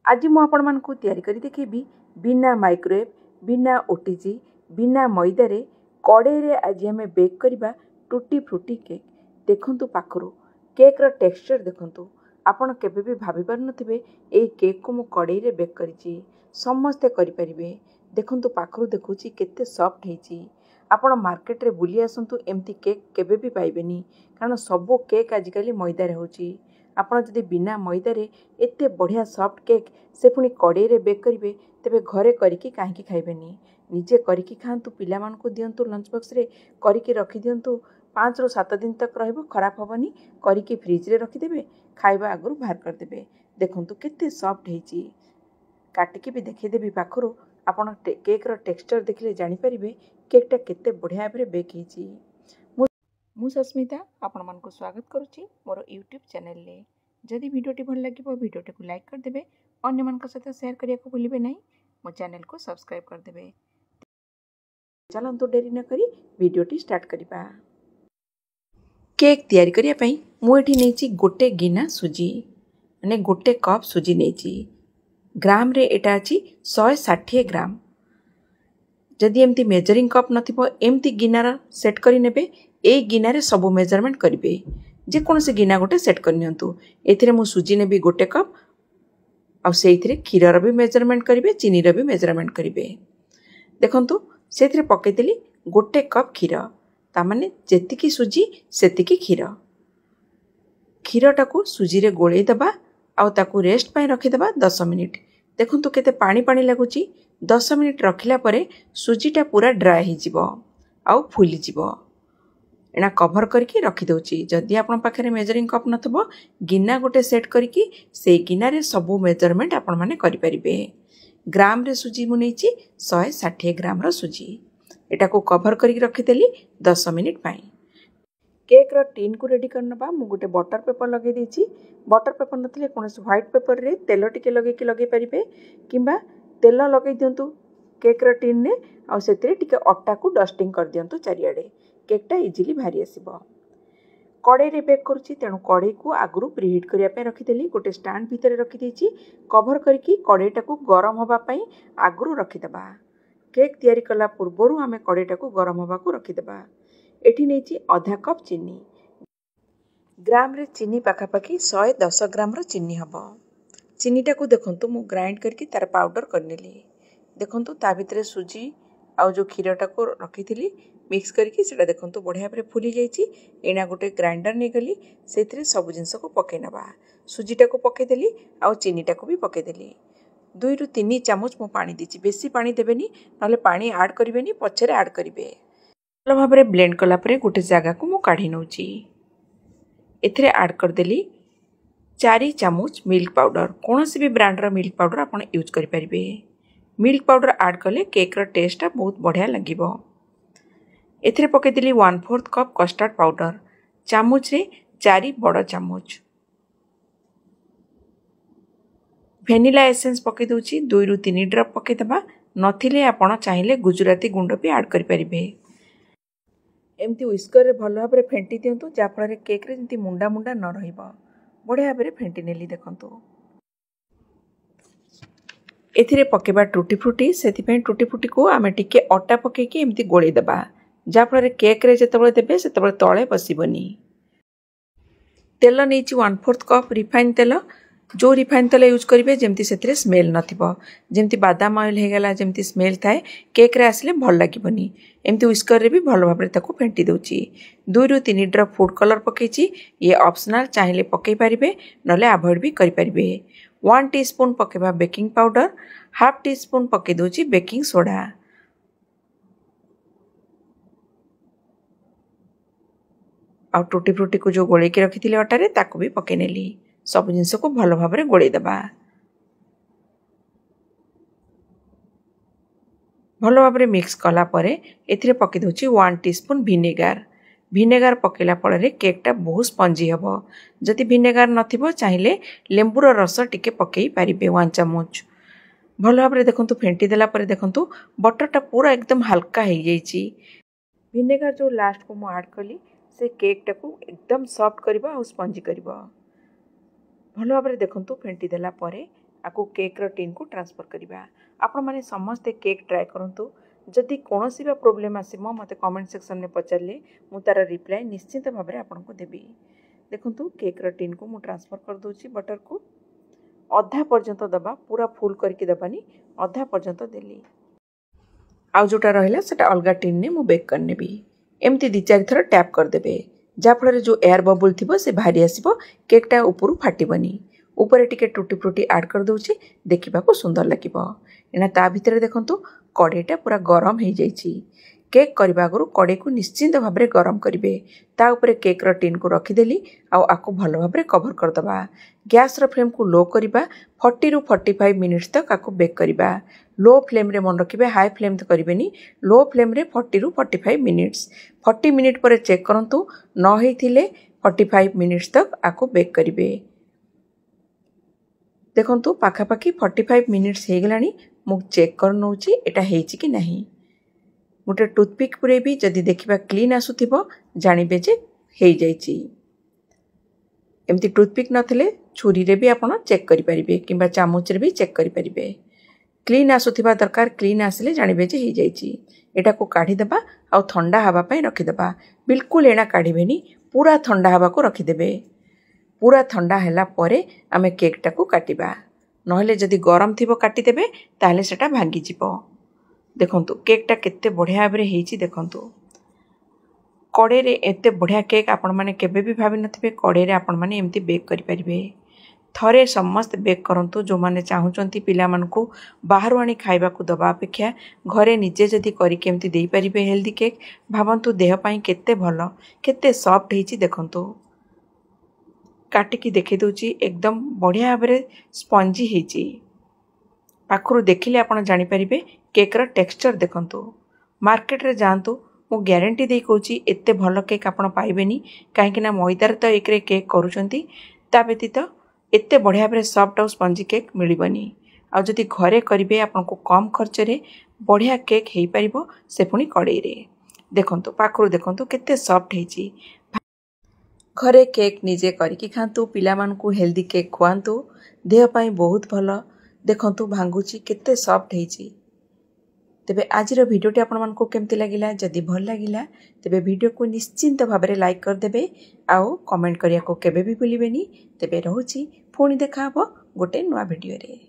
आज मु आपण मानकु तैयारी करी देखेबी बिना माइक्रोवेव बिना ओटीजी बिना मैदा रे कड़े रे आज हमें बेक करबा टूटी फ्रूटी केक। देखंतु पाखरु केक रो टेक्सचर देखंतु आपण केबे भी भाबी पार नथिबे एई केक को मु कड़े रे बेक करिछि। समस्ते करि परिबे। देखंतु पाखरु देखुछि केते सॉफ्ट हेछि। आपण मार्केट रे बुली आसंतु एमती केक केबे भी पाइबेनी कारण सबो केक आजिकाली मैदा रे होछि। आपण जदि बिना मैदा रे एते बढ़िया सॉफ्ट केक से पुणी कड़े रे बेक करिवे तेबे घरे करिकी काहेकि खाइबेनी। निजे करिकी खांतु पिला मानकु दियंतु लंच बॉक्स रे करिकी रखि दियंतु 5 ରୁ 7 दिन तक रहइबो खराब हबनी। करिकी फ्रिज रे रखि देबे खाइबा आगुरु बाहर कर देबे। देखंतु केते सॉफ्ट हेछि। काटिकी भी देखि देबी पाखरु आपण केक रो टेक्सचर देखिले जानि परिबे केकटा केते बढ़िया भाबरे बेक हेछि। मु सस्मिता आपण मानकु स्वागत करूछि मोर यूट्यूब चैनल ले। जदि वीडियोटी भल लागिबो वीडियोटी को लाइक कर देबे अन्य मानक सहित शेयर करिया को भूलिबे नहीं। मो चैनल को सब्सक्राइब कर देबे। चलंतु देरी न करी वीडियोटी स्टार्ट करिबा। केक तैयारी करिया पई मु एठी नेछि गोटे गिना सुजी माने गोटे कप सुजी नेछि। ग्राम रे एटा अछि 160 ग्राम। जदि एमती मेजरिंग कप नथिबो एमती गिनार सेट करि नेबे। ए गिनारे सबो मेजरमेंट करिवे। जे कोनसे गिना गोटे सेट कर नियंतु। एथिरे मु सुजी नेबी गोटे कप आ सेइथिरे खीरर भी मेजरमेंट करिवे चीनीर भी मेजरमेंट करिवे। देखंतु सेथिरे पके देली गोटे कप खीर ता माने जेतिकी सुजी सेतिकी खीर। खीरटाकू सुजी रे गोळेई दबा आ ताकू रेस्ट पय रखि दबा 10 मिनिट। देखंतु केते पानी पानी लागुची। 10 मिनिट रखिला परे सुजीटा पूरा ड्राई हि जिवो आ फुली जिवो। एना कभर करके रखी दउची। जदि आपण पाखरे मेजरिंग कप नथबो गिना गोटे सेट करके से गिना रे सबो मेजरमेंट आपण माने करि परिबे। ग्राम रे सुजी मु नेछि 160 ग्राम रो सुजी। एटा को कभर करके रखि देली 10 मिनिट पई। केक रो टिन को रेडी करनबा मु गोटे बटर पेपर लगे देछि। बटर पेपर नथिले कोनस व्हाइट पेपर रे तेल टिके लगे परिबे किंबा तेल लगे दियंतु केक रो टिन ने आ सेतिरे टिके अट्टा को डस्टिंग कर दियंतु चारियाडे। केकटा इजिली भारी आसीबो। कड़े रे बेक करूची तेणु कड़े को आगुरु प्रीहीट करिया पे रखि देली। गोटे स्टैंड भीतर रखि देछि कवर करके कड़ेटा को गरम होबा पई आगुरु रखि दबा। केक तैयारी कला पूर्वरु हमें कड़ेटा को गरम होबा को रखि दबा। एठी नेछि आधा कप चीनी। ग्राम रे चीनी पाखा पाखी 110 ग्राम रो चीनी हबो। चीनीटा को देखंतु मु ग्राइंड करके तार पाउडर करनेली। देखंतु ता भितरे सुजी आ जो खीरटा को रखिथिली मिक्स करके सेटा देखंतु बढ़िया भाबरे फुली जाइछि। एना गोटे ग्राइंडर नै गली सेथिरे सब जिंस को पके नबा। सुजीटा को पके देली आ चीनीटा को भी पके देली। 2 ରୁ 3 चामच मु पानी दिछि। बेसी पानी देबेनी नले पानी ऐड करिवेनी पछरे ऐड करिवे। भलो भाबरे ब्लेंड कला परे गोटे जागा को मु काढी नउछि। एथिरे ऐड कर देली 4 चामच मिल्क पाउडर। कोनोसी भी ब्रांड रो मिल्क पाउडर आपण यूज करि परिबे। मिल्क पाउडर ऐड कले केक रो टेस्ट बहुत बढ़िया लागिबो। एथिरे पके दिली 1/4 कप कस्टर्ड पाउडर। चामच रे 4 बड़ चामच। वेनिला एसेंस पके दोची 2 ରୁ 3 ड्रॉप पके दबा। नथिले आपण चाहिले गुजराती गुंड भी ऐड करि परिबे। एमती व्हिस्कर रे भलो भाबरे फेंटी दियंतु जा फल रे केक रे जंती मुंडा मुंडा न रहिबो। बढ़िया भाबरे फेंटी नेली देखंतु। एथिरे पकेबा टूटी फ्रूटी सेति पे टूटी फ्रूटी को आमे टिके अट्टा पके के एमती गोळेई दबा। जा फल रे केक रे जेतबळे देबे सेतबळे तळे बसिबनी। तेल नेछि 1/4 कप रिफाइन तेल। जो रिफाइन तेल यूज करिवे जेमती सेतिरे स्मेल नथिबो। जेमती बादाम ऑयल हे गेला जेमती स्मेल थाए केक रे आसले भल लागिबनी। एमती व्हिस्कर रे भी भलो भाबरे ताको फेंटी दोची। 2 ରୁ 3 ड्रॉप फूड कलर पकेछि। ये ऑप्शनल चाहिले पकेई परिबे नले अवॉइड भी करि परिबे। 1 टीस्पून पकेबा बेकिंग पाउडर। 1/2 टीस्पून पके दोची बेकिंग सोडा। आ टूटी फ्रूटी को जो गोळे के रखिथिले अटा रे ताको भी पके नेली। सब जिंस को भलो भाबरे गोळे दबा। भलो भाबरे मिक्स कला परे एथिरे पके दोची 1 टीस्पून विनेगार। विनेगार पकेला फଳରେ केकटा बहुत स्पंजी हबो। जदि विनेगार नथिबो चाहिले लेंबुर रस टिके पकेई पारिबे 1 चामच। भलो भाबरे देखंतु फेंटी देला परे देखंतु बटरटा पूरा एकदम हल्का हे जाईची। विनेगार जो लास्ट को मु ऐड कली से केकटा को एकदम सॉफ्ट करबा और स्पंजी करबा। भलो भाबरे देखंतु फेंटी देला परे आपको केक रो टिन को ट्रांसफर करवा। आपण माने समस्ते केक ट्राए करंतु। जदि कोनोसी बा प्रॉब्लम आसीमो मते कमेंट सेक्शन में पचारले मु तार रिप्लाई निश्चित भाव में आपको देबी। देखंतु केक रो टिन को मु ट्रांसफर कर दोची बटर को। अधा पर्यंत दबा, पूरा फुल करके दबानी, अधा पर्यंत देली। आउ जोटा रहिला सेटा अलगा टिन ने मु बेक करने भी। एमती 2-4 थर टैप कर देबे, जा फल जो एयर बबल थिबो से बाहरी आसीबो, केकटा ऊपर फाटिबनी। ऊपर टिके टूटी फ्रूटी ऐड कर दउची, देखिबा को सुंदर लागिबो। एना ता भितरे देखंतु कड़ेटा पूरा गरम हो जाइछि। केक करबा आगु कड़े को निश्चिंत भाव में गरम करिवे। ता ऊपर केक रो टिन को रखिदेली आ आको भल भाव में कवर कर दबा। गैस रो फ्लेम को लो करिबा, 40 रु 45 मिनिट्स तक आको बेक करिबा। लो फ्लेम रे मन रखिबे, हाई फ्लेम तो करिवेनी। लो फ्लेम रे 40 रु 45 मिनिट्स। 40 मिनिट पर चेक करंतु, न हेथिले 45 मिनिट्स तक आको बेक करिवे। देखंतु पाखापाखी 45 मिनिट्स हो गलानी। मु चेक कर नउची एटा हेछि कि नहीं। गोटे टूथपिक पुरे भी जदि देखिबा क्लीन आसुथिबो जानिबे जे हेइ जाइछि। एमती टूथपिक नथले छुरी रे भी आपण चेक करि परिबे किबा चामच रे भी चेक करि परिबे। क्लीन आसुथिबा दरकार, क्लीन आसले जानिबे जे हेइ जाइछि। एटा को काढी दबा आ ठंडा हवा पय रखि दबा। बिल्कुल एना काढिबेनी, पूरा ठंडा हवा को रखि देबे। पूरा ठंडा हैला परे आमे केकटा को काटिबा, नहले जदि गरम थिबो काटि देबे ताहले सेटा भांगी जिवो। देखंतु केकटा केते बढ़िया भाबरे हेइछि। देखंतु कड़े रे एते बढ़िया केक आपण माने केबे भी भाबि नथिबे कड़े रे आपण माने एमती बेक करि परिबे। थरे समस्त बेक करंतु। जो माने चाहुचंती पिला मानकु बाहरु आनी खाइबा को दबा अपेक्षा घरे निजे जदि करि केमती देई परिबे हेल्दी केक, भाबंतु देह पई केते भलो, केते सॉफ्ट हेइछि। देखंतु काटिकी देखि दउची, एकदम बढ़िया भाबरे स्पंजी हेइछि। पाखरु देखिले आपण जानि परिबे केक रो टेक्सचर देखंतु। मार्केट रे जानतु, मु ग्यारंटी दे कहूची एते भलो केक आपण पाइबेनी, काहेकि ना मैदार तो एकरे केक करूचंती, ता व्यतीत एते बढ़िया भाबरे सॉफ्ट और स्पंजी केक मिलिबनी। आ जदि घरे करिवे आपण को कम खर्च रे बढ़िया केक हेइ परिबो, से पुनी कड़े रे। देखंतु पाखरु देखंतु केते सॉफ्ट हेइछि। घरे केक निजे करिकी खांतु, पिला मानकु हेल्दी केक खुआंतु, देह पई बहुत भलो। देखंतु भांगुची केते सॉफ्ट हेइछि। तेबे आजिर भिडियोटी आपण मानकु केमती लागिला? जदि भल लागिला तेबे भिडियो को निश्चिंत भाबरे लाइक कर देबे, आउ कमेंट करिया को केबे भी भूलिबेनी। तेबे रहूची, पुणी देखा हबो गोटे नवा भिडियो रे।